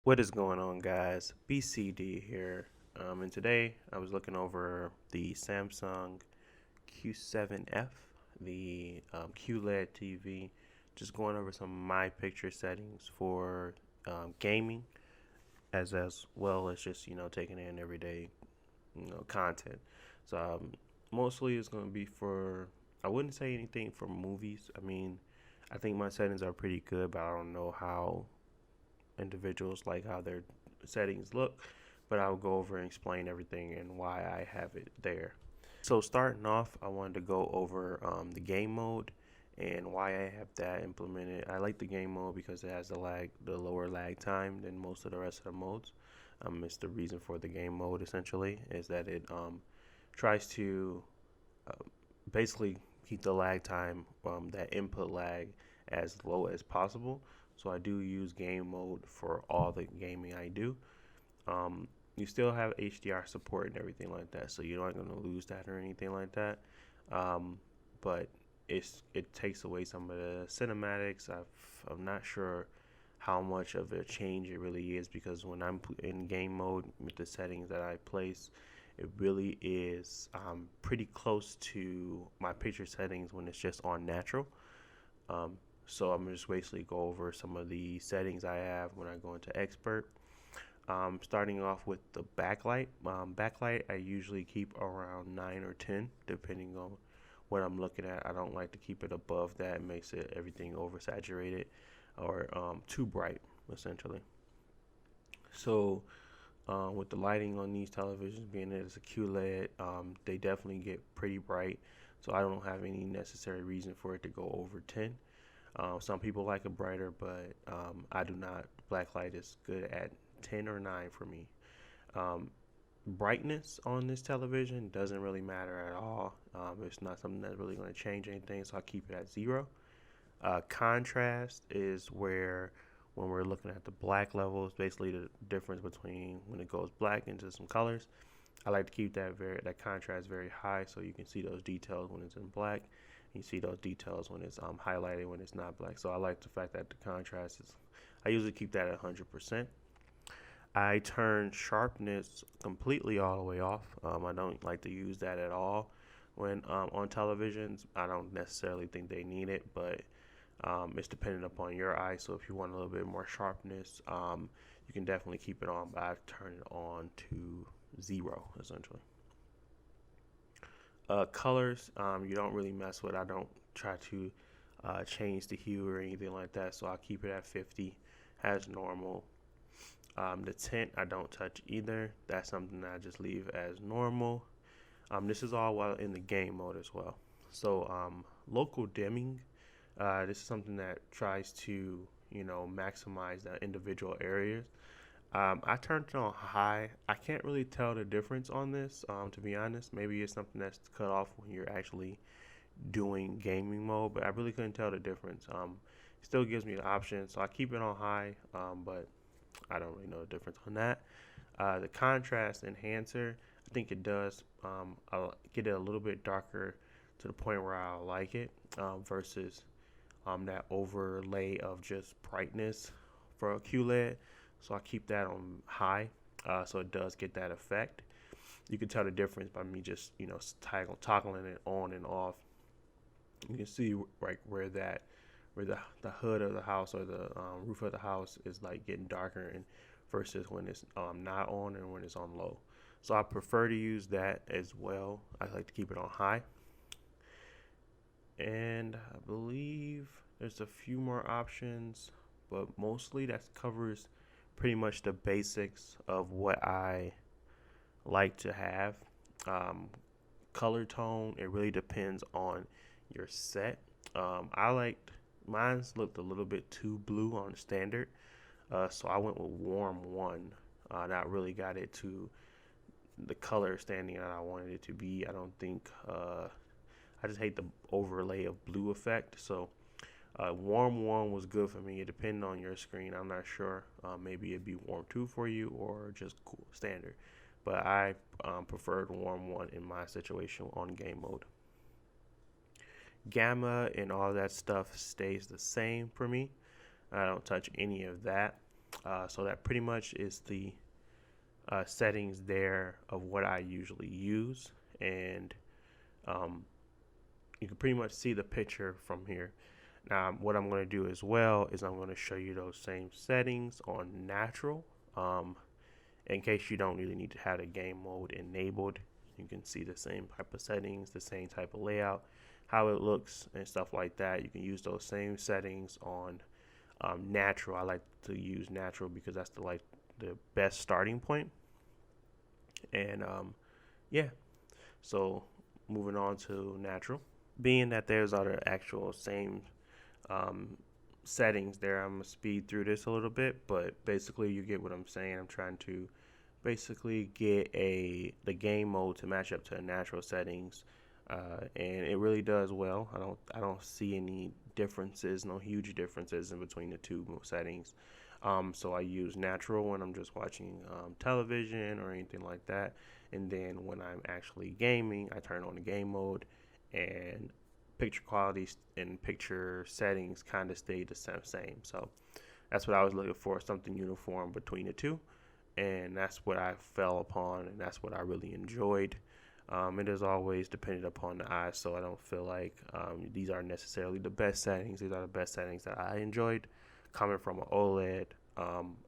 What is going on, guys? BCD here. And today I was looking over the Samsung Q7F, the QLED TV, just going over some of my picture settings for gaming, as well as just taking in everyday content. So mostly it's going to be for. I wouldn't say anything for movies. I mean, I think my settings are pretty good, but I don't know how individuals like how their settings look, but I'll go over and explain everything and why I have it there. So starting off, I wanted to go over the game mode and why I have that implemented. I like the game mode because it has the lower lag time than most of the rest of the modes. It's the reason for the game mode essentially is that it tries to uh, basically keep the lag time, that input lag, as low as possible. So I do use game mode for all the gaming I do. You still have HDR support and everything like that, so you're not going to lose that or anything like that. Um, but it takes away some of the cinematics. I'm not sure how much of a change it really is because when I'm in game mode with the settings that I place, it really is pretty close to my picture settings when it's just on natural. Um, so I'm just basically go over some of the settings I have when I go into expert. Starting off with the backlight. Backlight I usually keep around 9 or 10 depending on what I'm looking at. I don't like to keep it above that. It makes it everything oversaturated or too bright essentially. So with the lighting on these televisions being that it's a QLED, they definitely get pretty bright. So I don't have any necessary reason for it to go over 10. Some people like it brighter, but I do not. Black light is good at 10 or 9 for me. Um, Brightness on this television doesn't really matter at all. It's not something that's really going to change anything, so I keep it at 0. Contrast is where when we're looking at the black levels, basically the difference between when it goes black into some colors. I like to keep that contrast very high so you can see those details when it's in black. You see those details when it's highlighted when it's not black. So I like the fact that the contrast is. I usually keep that at 100%. I turn sharpness completely all the way off. I don't like to use that at all when on televisions. I don't necessarily think they need it, but it's dependent upon your eye. So if you want a little bit more sharpness, you can definitely keep it on. But I turn it on to 0 essentially. Colors, you don't really mess with. I don't try to change the hue or anything like that. So I'll keep it at 50 as normal. The tint I don't touch either. That's something that I just leave as normal. This is all while in the game mode as well. So local dimming, this is something that tries to maximize the individual areas. I turned it on high. I can't really tell the difference on this, to be honest. Maybe it's something that's cut off when you're actually doing gaming mode, but I really couldn't tell the difference. It still gives me the option, so I keep it on high, but I don't really know the difference on that. The contrast enhancer, I think it does. I'll get it a little bit darker to the point where I like it versus that overlay of just brightness for a QLED. So I keep that on high, so it does get that effect. You can tell the difference by me just toggling it on and off. You can see like where the hood of the house or the roof of the house is like getting darker and versus when it's not on and when it's on low. So I prefer to use that as well. I like to keep it on high. And I believe there's a few more options, but mostly that covers pretty much the basics of what I like to have. Um, Color tone, it really depends on your set. I liked mine's looked a little bit too blue on standard, so I went with warm one. That really got it to the color standing that I wanted it to be. I don't think I just hate the overlay of blue effect. So warm one was good for me. It depended on your screen. I'm not sure. Maybe it'd be warm two for you or just cool standard. But I preferred warm one in my situation on game mode. Gamma and all that stuff stays the same for me. I don't touch any of that. So that pretty much is the settings there of what I usually use, and um, you can pretty much see the picture from here. Now, what I'm going to do as well is I'm going to show you those same settings on natural. In case you don't really need to have the game mode enabled, you can see the same type of settings, the same type of layout, how it looks and stuff like that. You can use those same settings on natural. I like to use natural because that's the best starting point. And yeah, so moving on to natural. Being that there's other actual same um, settings there, I'm gonna speed through this a little bit, but basically you get what I'm saying. I'm trying to basically get the game mode to match up to the natural settings, and it really does well. I don't see any differences, no huge differences in between the two settings. So I use natural when I'm just watching television or anything like that, and then when I'm actually gaming, I turn on the game mode, and picture quality and picture settings kind of stay the same. So that's what I was looking for, something uniform between the two, and that's what I fell upon, and that's what I really enjoyed. It is always dependent upon the eye, so I don't feel like these are necessarily the best settings. These are the best settings that I enjoyed. Coming from an OLED,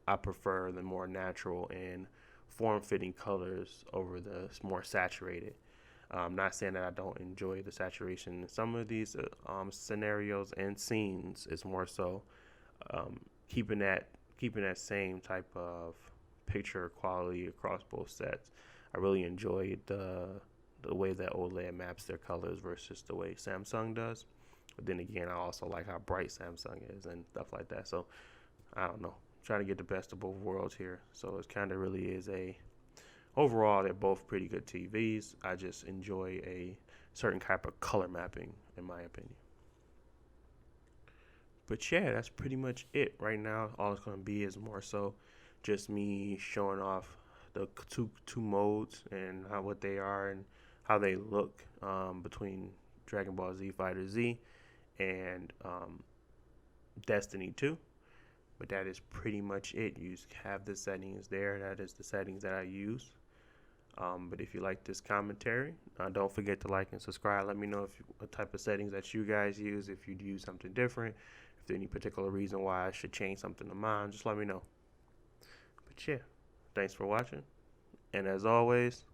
I prefer the more natural and form-fitting colors over the more saturated. Not saying that I don't enjoy the saturation in some of these scenarios and scenes. It's more so um, keeping that same type of picture quality across both sets. I really enjoyed the way that OLED maps their colors versus the way Samsung does. But then again, I also like how bright Samsung is and stuff like that. So I don't know, trying to get the best of both worlds here. So it kind of really is a overall they're both pretty good TVs. I just enjoy a certain type of color mapping, in my opinion. But yeah, that's pretty much it right now. All it's gonna be is more so just me showing off the two modes and how what they are and how they look between Dragon Ball Z Fighter Z and Destiny 2. But that is pretty much it. You have the settings there. That is the settings that I use. But if you like this commentary, don't forget to like and subscribe. Let me know what type of settings that you guys use. If you use something different, if there's any particular reason why I should change something of mine, just let me know. But yeah, thanks for watching. And as always,